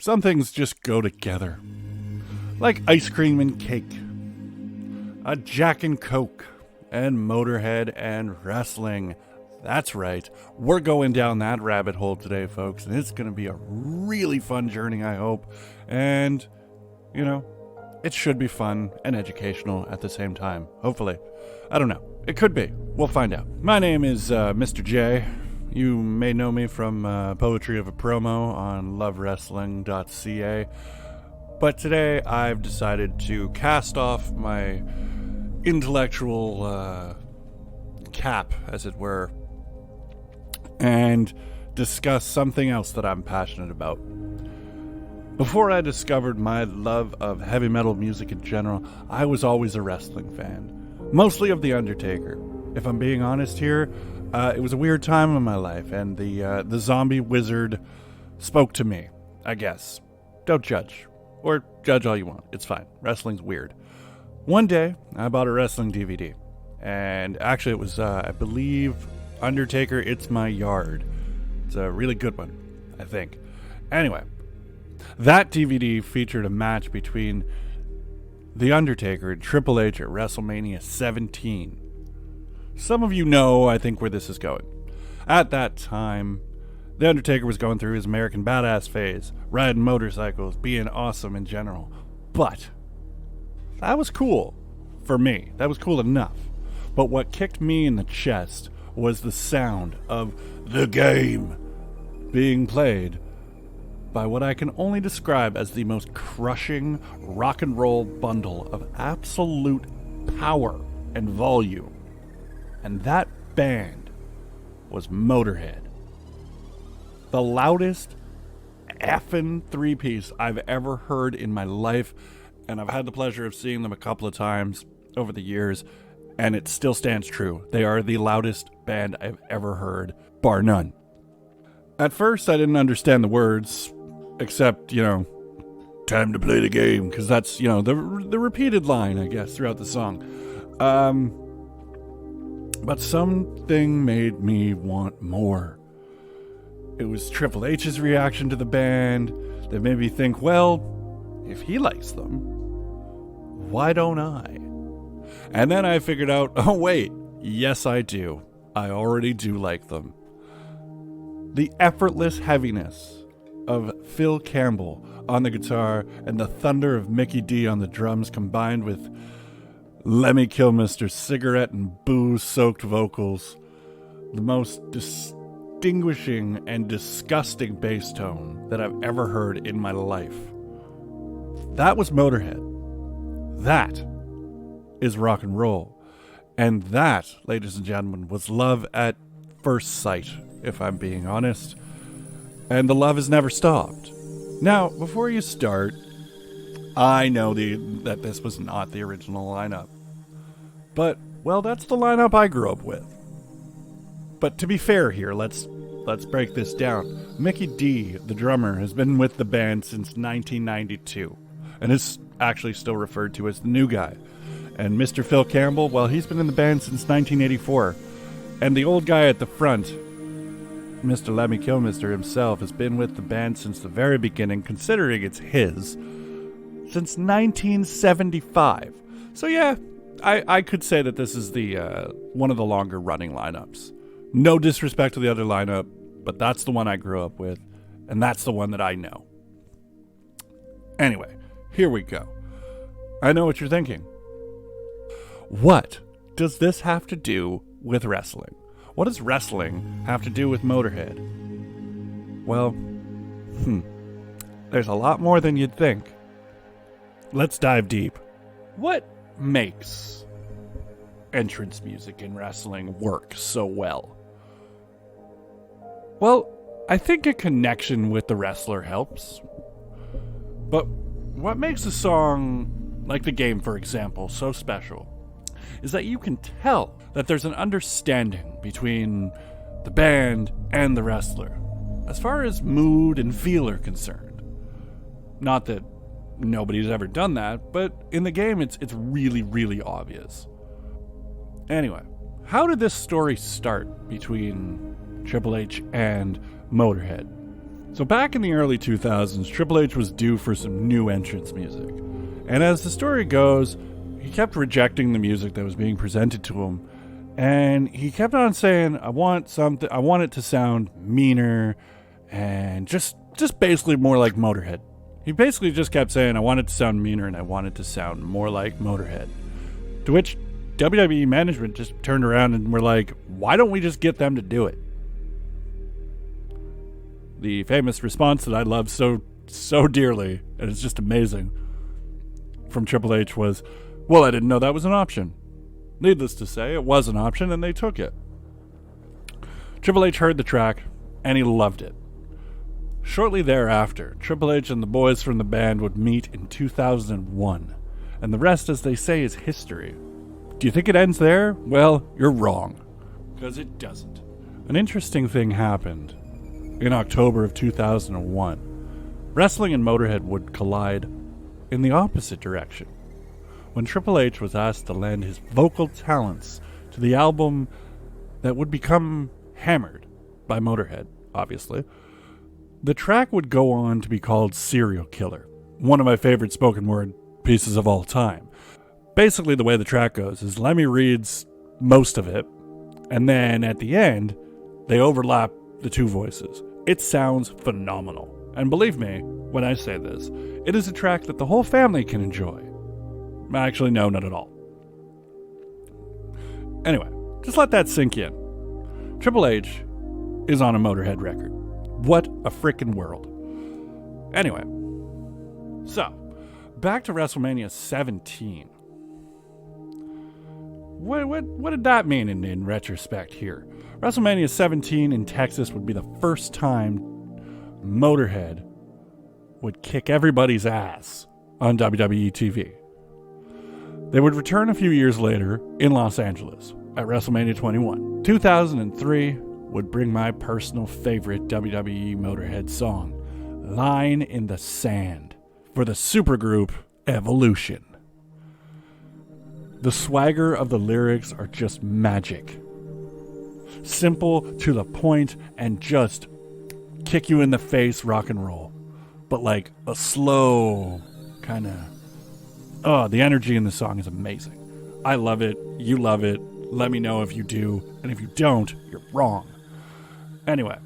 Some things just go together. Like ice cream and cake, a Jack and Coke, and Mötörhead and wrestling. That's right, we're going down that rabbit hole today, folks, and it's going to be a really fun journey, I hope. And, it should be fun and educational at the same time, hopefully. I don't know. It could be. We'll find out. My name is Mr. J. You may know me from Poetry of a Promo on lovewrestling.ca. But today I've decided to cast off my intellectual cap, as it were, and discuss something else that I'm passionate about. Before I discovered my love of heavy metal music in general, I was always a wrestling fan, mostly of The Undertaker. If I'm being honest here, it was a weird time in my life, and the zombie wizard spoke to me, I guess. Don't judge. Or judge all you want. It's fine. Wrestling's weird. One day, I bought a wrestling DVD. And actually, it was, I believe, Undertaker, It's My Yard. It's a really good one, I think. Anyway, that DVD featured a match between The Undertaker and Triple H at WrestleMania 17. Some of you know, I think, where this is going. At that time, The Undertaker was going through his American Badass phase, riding motorcycles, being awesome in general. But that was cool for me. That was cool enough. But what kicked me in the chest was the sound of the game being played by what I can only describe as the most crushing rock and roll bundle of absolute power and volume. And that band was Mötörhead. The loudest effing three-piece I've ever heard in my life, and I've had the pleasure of seeing them a couple of times over the years, and it still stands true. They are the loudest band I've ever heard, bar none. At first, I didn't understand the words, except, time to play the game, because that's, the repeated line, I guess, throughout the song. But something made me want more. It was Triple H's reaction to the band that made me think, well, if he likes them, why don't I? And then I figured out, oh wait, yes I do. I already do like them. The effortless heaviness of Phil Campbell on the guitar and the thunder of Mickey D on the drums combined with Lemmy Kilmister's cigarette and booze-soaked vocals, the most distinguishing and disgusting bass tone that I've ever heard in my life. That was Mötörhead. That is rock and roll. And that, ladies and gentlemen, was love at first sight, if I'm being honest. And the love has never stopped. Now, before you start, I know that this was not the original lineup. But, well, that's the lineup I grew up with. But to be fair here, let's break this down. Mickey D, the drummer, has been with the band since 1992, and is actually still referred to as the new guy. And Mr. Phil Campbell, well, he's been in the band since 1984. And the old guy at the front, Mr. Lemmy Kilmister himself, has been with the band since the very beginning, considering it's his, since 1975. So yeah, I could say that this is the one of the longer running lineups. No disrespect to the other lineup, but that's the one I grew up with, and that's the one that I know. Anyway, here we go. I know what you're thinking. What does this have to do with wrestling? What does wrestling have to do with Mötörhead? Well, there's a lot more than you'd think. Let's dive deep. What makes entrance music in wrestling work so well? Well, I think a connection with the wrestler helps. But what makes a song like The Game, for example, so special is that you can tell that there's an understanding between the band and the wrestler, as far as mood and feel are concerned. Not that nobody's ever done that, but in the game it's really, really obvious. Anyway, how did this story start between Triple H and Mötörhead? So back in the early 2000s, Triple H was due for some new entrance music. And as the story goes, he kept rejecting the music that was being presented to him. And he kept on saying, I want it to sound meaner and just basically more like Mötörhead. He basically just kept saying, I want it to sound meaner and I want it to sound more like Mötörhead. To which WWE management just turned around and were like, why don't we just get them to do it? The famous response that I love so dearly, and it's just amazing, from Triple H was, well, I didn't know that was an option. Needless to say, it was an option, and they took it. Triple H heard the track, and he loved it. Shortly thereafter, Triple H and the boys from the band would meet in 2001, and the rest, as they say, is history. Do you think it ends there? Well, you're wrong, because it doesn't. An interesting thing happened. In October of 2001, wrestling and Mötörhead would collide in the opposite direction. When Triple H was asked to lend his vocal talents to the album that would become Hammered by Mötörhead, obviously, the track would go on to be called Serial Killer, one of my favorite spoken word pieces of all time. Basically, the way the track goes is Lemmy reads most of it, and then at the end, they overlap the two voices. It sounds phenomenal. And believe me, when I say this, it is a track that the whole family can enjoy. Actually, no, not at all. Anyway, just let that sink in. Triple H is on a Mötörhead record. What a frickin' world. Anyway, so, back to WrestleMania 17. What did that mean in retrospect here? WrestleMania 17 in Texas would be the first time Mötörhead would kick everybody's ass on WWE TV. They would return a few years later in Los Angeles at WrestleMania 21. 2003 would bring my personal favorite WWE Mötörhead song, Line in the Sand, for the supergroup Evolution. The swagger of the lyrics are just magic. Simple, to the point, and just kick you in the face rock and roll. But like a slow kind of... the energy in the song is amazing. I love it. You love it. Let me know if you do. And if you don't, you're wrong. Anyway.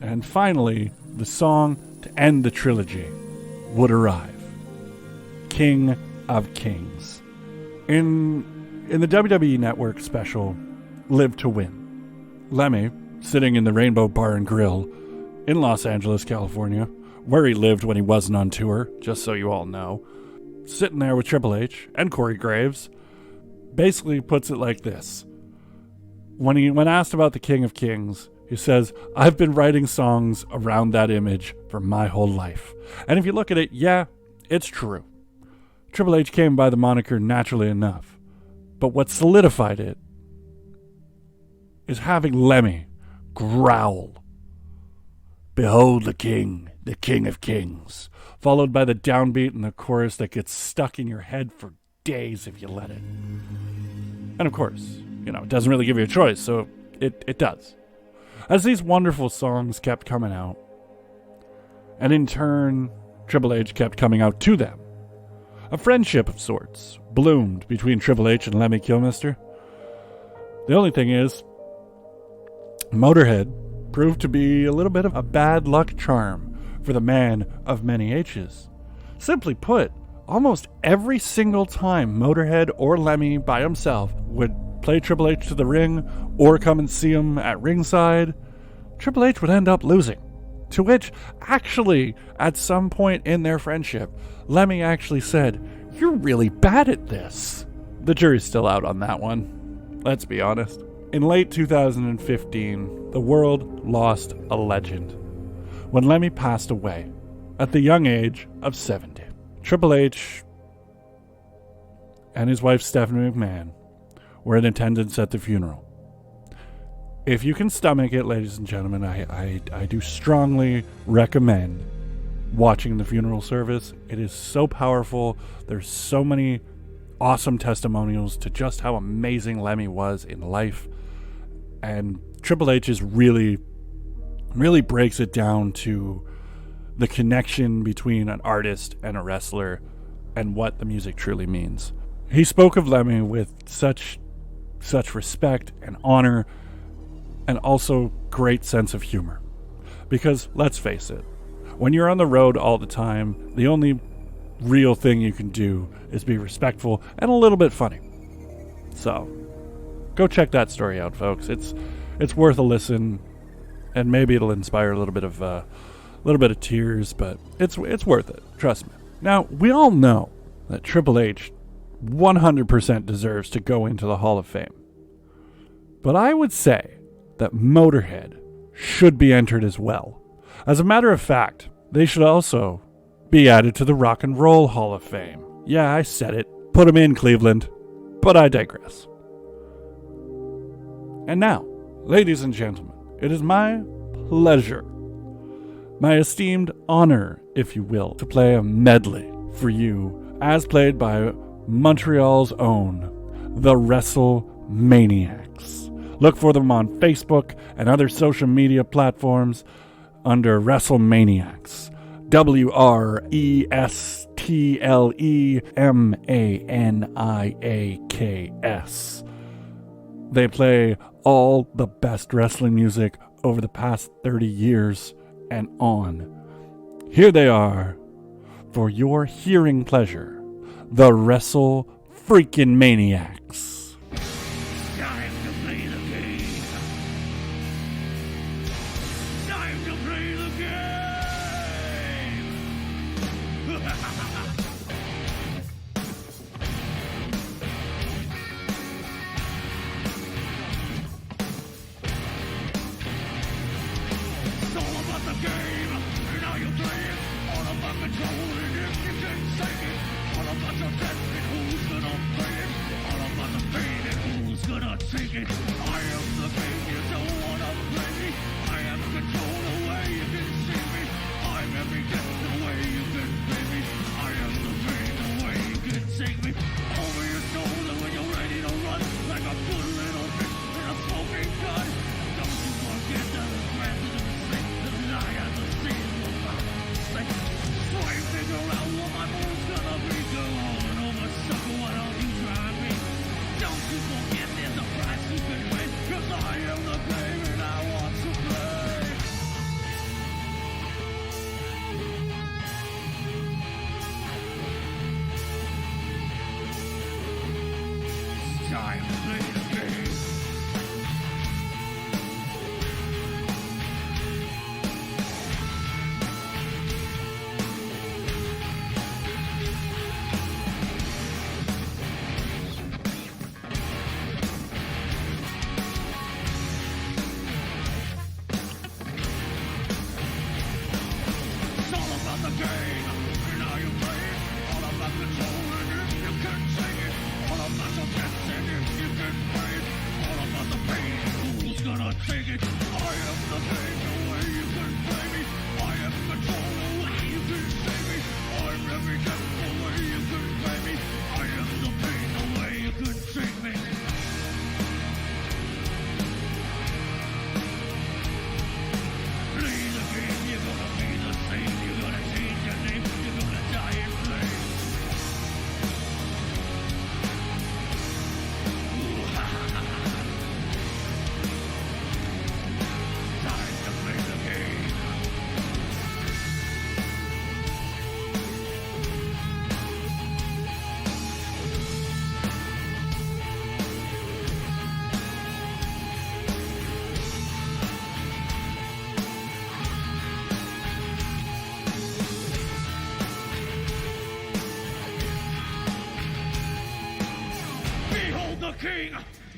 And finally, the song to end the trilogy would arrive. King of Kings. In the WWE Network special, Live to Win, Lemmy, sitting in the Rainbow Bar and Grill in Los Angeles, California, where he lived when he wasn't on tour, just so you all know, sitting there with Triple H and Corey Graves, basically puts it like this. When asked about the King of Kings, he says, I've been writing songs around that image for my whole life. And if you look at it, yeah, it's true. Triple H came by the moniker naturally enough. But what solidified it is having Lemmy growl, Behold the King of Kings, followed by the downbeat and the chorus that gets stuck in your head for days if you let it. And of course, it doesn't really give you a choice, so it does. As these wonderful songs kept coming out, and in turn, Triple H kept coming out to them, a friendship of sorts bloomed between Triple H and Lemmy Kilmister. The only thing is, Mötörhead proved to be a little bit of a bad luck charm for the man of many H's. Simply put, almost every single time Mötörhead or Lemmy by himself would play Triple H to the ring or come and see him at ringside, Triple H would end up losing. To which, actually, at some point in their friendship, Lemmy actually said, "You're really bad at this." The jury's still out on that one. Let's be honest. In late 2015, the world lost a legend when Lemmy passed away at the young age of 70. Triple H and his wife Stephanie McMahon were in attendance at the funeral. If you can stomach it, ladies and gentlemen, I do strongly recommend watching the funeral service. It is so powerful. There's so many awesome testimonials to just how amazing Lemmy was in life. And Triple H is really, really breaks it down to the connection between an artist and a wrestler and what the music truly means. He spoke of Lemmy with such respect and honor, and also great sense of humor. Because let's face it, when you're on the road all the time, the only real thing you can do is be respectful and a little bit funny. So, go check that story out, folks. It's worth a listen, and maybe it'll inspire a little bit of tears, but it's worth it. Trust me. Now, we all know that Triple H 100% deserves to go into the Hall of Fame. But I would say that Mötörhead should be entered as well. As a matter of fact, they should also be added to the Rock and Roll Hall of Fame. Yeah, I said it. Put them in, Cleveland. But I digress. And now, ladies and gentlemen, it is my pleasure, my esteemed honor, if you will, to play a medley for you, as played by Montreal's own, the WrestleManiacs. Look for them on Facebook and other social media platforms under WrestleManiacs. WrestleManiacs. They play all the best wrestling music over the past 30 years and on. Here they are, for your hearing pleasure, the WrestleManiacs.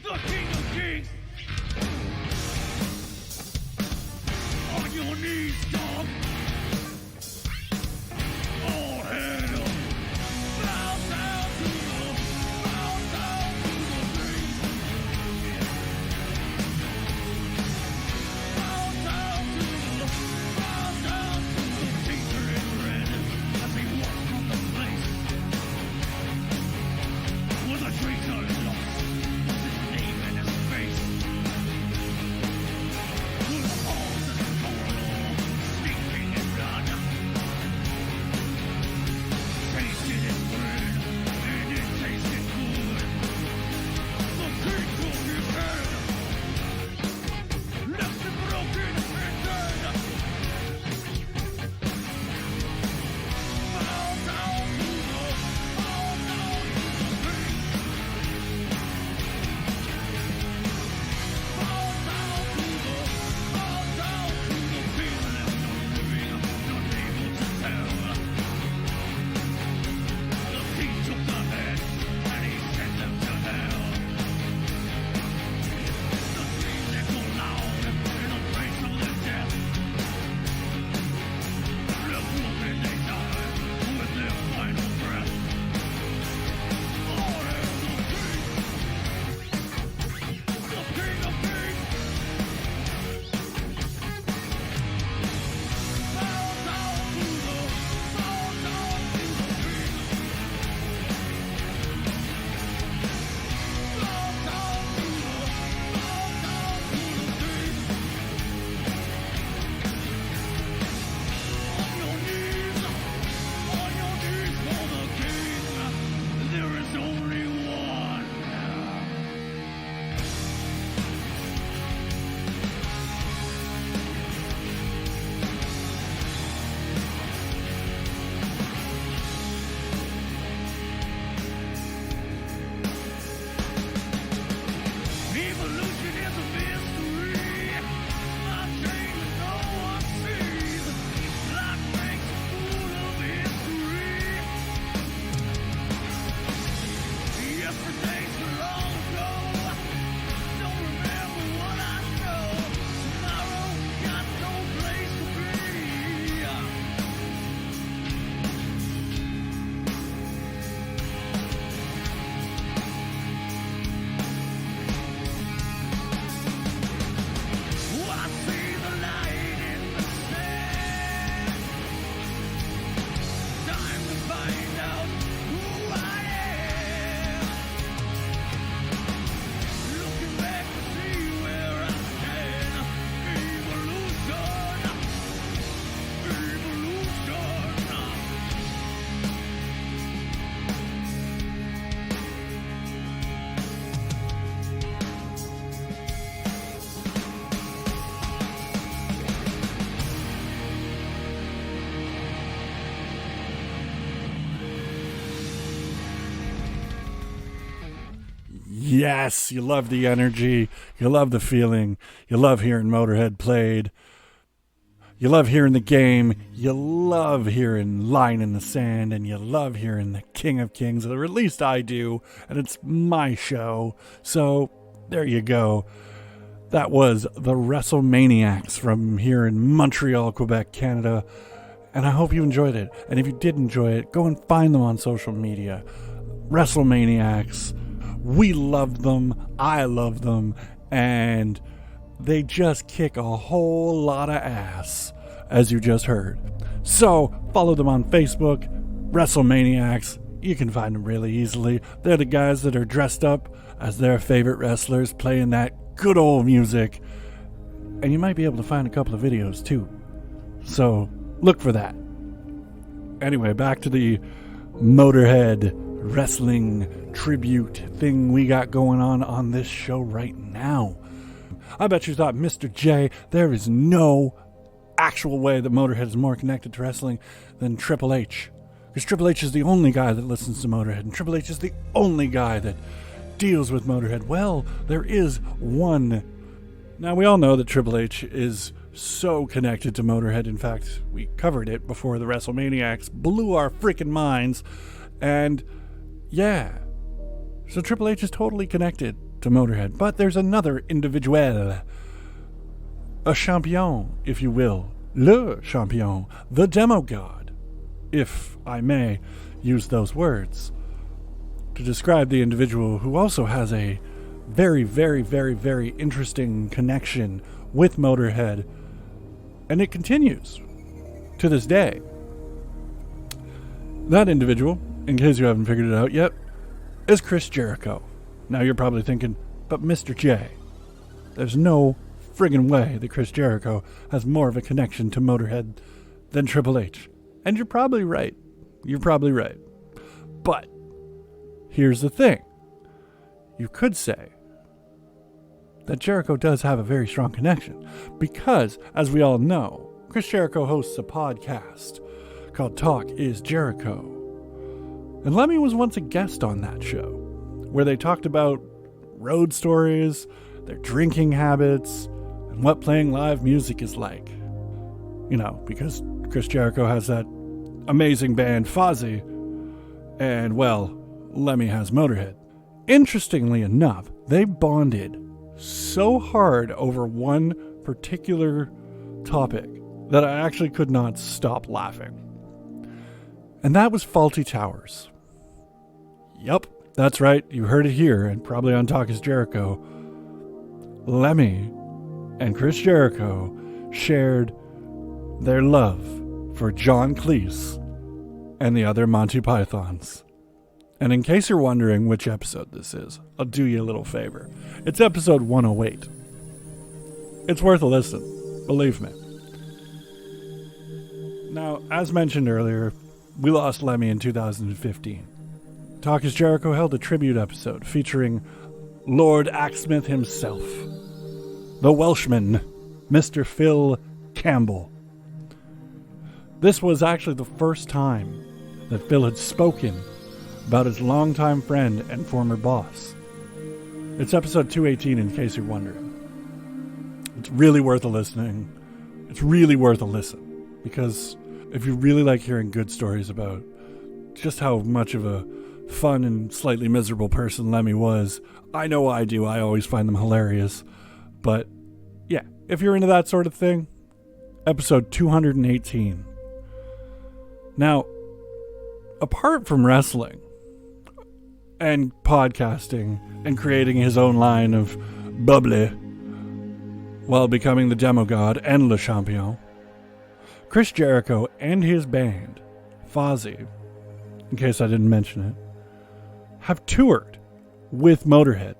The King of Kings! On your knees, dog! All hail! Bow down to the king! Bow down to the teacher in red as he walks from the place where the trees are lost. Name in his face. Through the halls and the doors Yes, you love the energy, you love the feeling, you love hearing Mötörhead played, you love hearing the game, you love hearing Line in the Sand, and you love hearing the King of Kings, or at least I do, and it's my show. So, there you go. That was the WrestleManiacs from here in Montreal, Quebec, Canada, and I hope you enjoyed it. And if you did enjoy it, go and find them on social media. WrestleManiacs. We love them, I love them, and they just kick a whole lot of ass, as you just heard. So, follow them on Facebook, WrestleManiacs. You can find them really easily. They're the guys that are dressed up as their favorite wrestlers, playing that good old music. And you might be able to find a couple of videos, too. So, look for that. Anyway, back to the Mötörhead wrestling tribute thing we got going on this show right now. I bet you thought, Mr. J, there is no actual way that Mötörhead is more connected to wrestling than Triple H. Because Triple H is the only guy that listens to Mötörhead, and Triple H is the only guy that deals with Mötörhead. Well, there is one. Now, we all know that Triple H is so connected to Mötörhead. In fact, we covered it before the WrestleManiacs blew our freaking minds. And yeah, so Triple H is totally connected to Mötörhead. But there's another individual, a champion, if you will, le champion, the demo god, if I may use those words to describe the individual who also has a very, very, very, very interesting connection with Mötörhead, and it continues to this day. That individual, in case you haven't figured it out yet, is Chris Jericho. Now you're probably thinking, but Mr. J, there's no friggin' way that Chris Jericho has more of a connection to Mötörhead than Triple H. And you're probably right. You're probably right. But here's the thing. You could say that Jericho does have a very strong connection because, as we all know, Chris Jericho hosts a podcast called Talk is Jericho. And Lemmy was once a guest on that show, where they talked about road stories, their drinking habits, and what playing live music is like. You know, because Chris Jericho has that amazing band Fozzy, and, well, Lemmy has Mötörhead. Interestingly enough, they bonded so hard over one particular topic that I actually could not stop laughing. And that was Faulty Towers. Yup, that's right, you heard it here, and probably on Talk is Jericho. Lemmy and Chris Jericho shared their love for John Cleese and the other Monty Pythons. And in case you're wondering which episode this is, I'll do you a little favor. It's episode 108. It's worth a listen, believe me. Now, as mentioned earlier, we lost Lemmy in 2015. Talk is Jericho held a tribute episode featuring Lord Axsmith himself, the Welshman, Mr. Phil Campbell. This was actually the first time that Phil had spoken about his longtime friend and former boss. It's episode 218 in case you're wondering. It's really worth a listening. It's really worth a listen, because if you really like hearing good stories about just how much of a fun and slightly miserable person Lemmy was, I know I do. I always find them hilarious. But yeah, if you're into that sort of thing, episode 218. Now, apart from wrestling and podcasting and creating his own line of bubbly while becoming the demo god and Le Champion, Chris Jericho and his band, Fozzy, in case I didn't mention it, have toured with Mötörhead.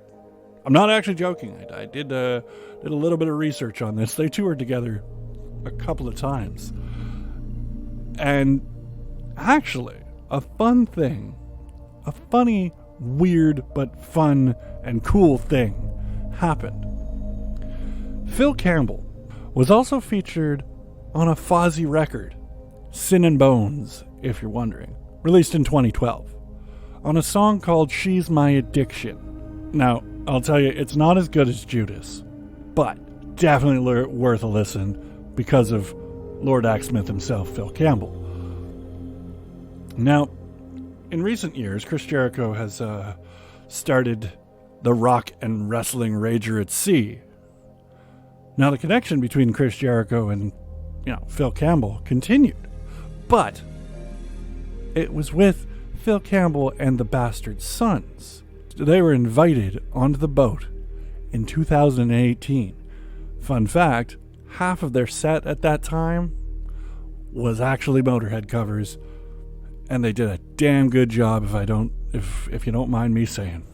I'm not actually joking. I did a little bit of research on this. They toured together a couple of times. And actually, a fun thing, a funny, weird, but fun and cool thing happened. Phil Campbell was also featured on a Fozzy record, Sin and Bones, if you're wondering, released in 2012, on a song called She's My Addiction. Now, I'll tell you, it's not as good as Judas, but definitely worth a listen because of Lord Axsmith himself, Phil Campbell. Now, in recent years, Chris Jericho has started the Rock and Wrestling Rager at Sea. Now, the connection between Chris Jericho and, Phil Campbell continued, but it was with Phil Campbell and the Bastard Sons. They were invited onto the boat in 2018. Fun fact, half of their set at that time was actually Mötörhead covers, and they did a damn good job if you don't mind me saying.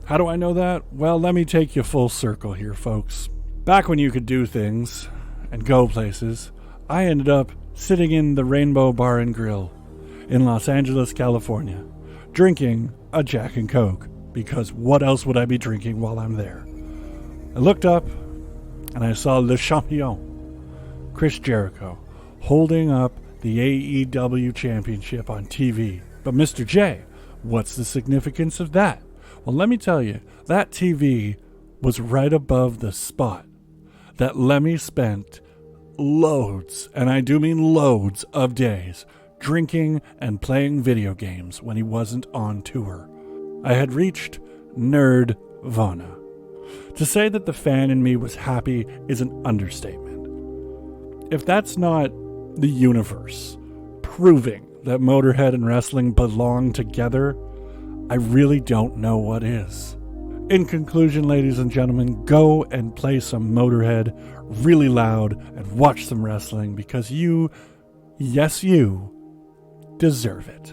How do I know that? Well, let me take you full circle here, folks. Back when you could do things and go places, I ended up sitting in the Rainbow Bar and Grill in Los Angeles, California, drinking a Jack and Coke, because what else would I be drinking while I'm there? I looked up and I saw Le Champion, Chris Jericho, holding up the AEW Championship on TV. But Mr. J, what's the significance of that? Well, let me tell you, that TV was right above the spot that Lemmy spent loads, and I do mean loads, of days drinking and playing video games when he wasn't on tour. I had reached nerdvana. To say that the fan in me was happy is an understatement. If that's not the universe proving that Mötörhead and wrestling belong together, I really don't know what is. In conclusion, ladies and gentlemen, go and play some Mötörhead really loud and watch some wrestling, because you, yes you, deserve it.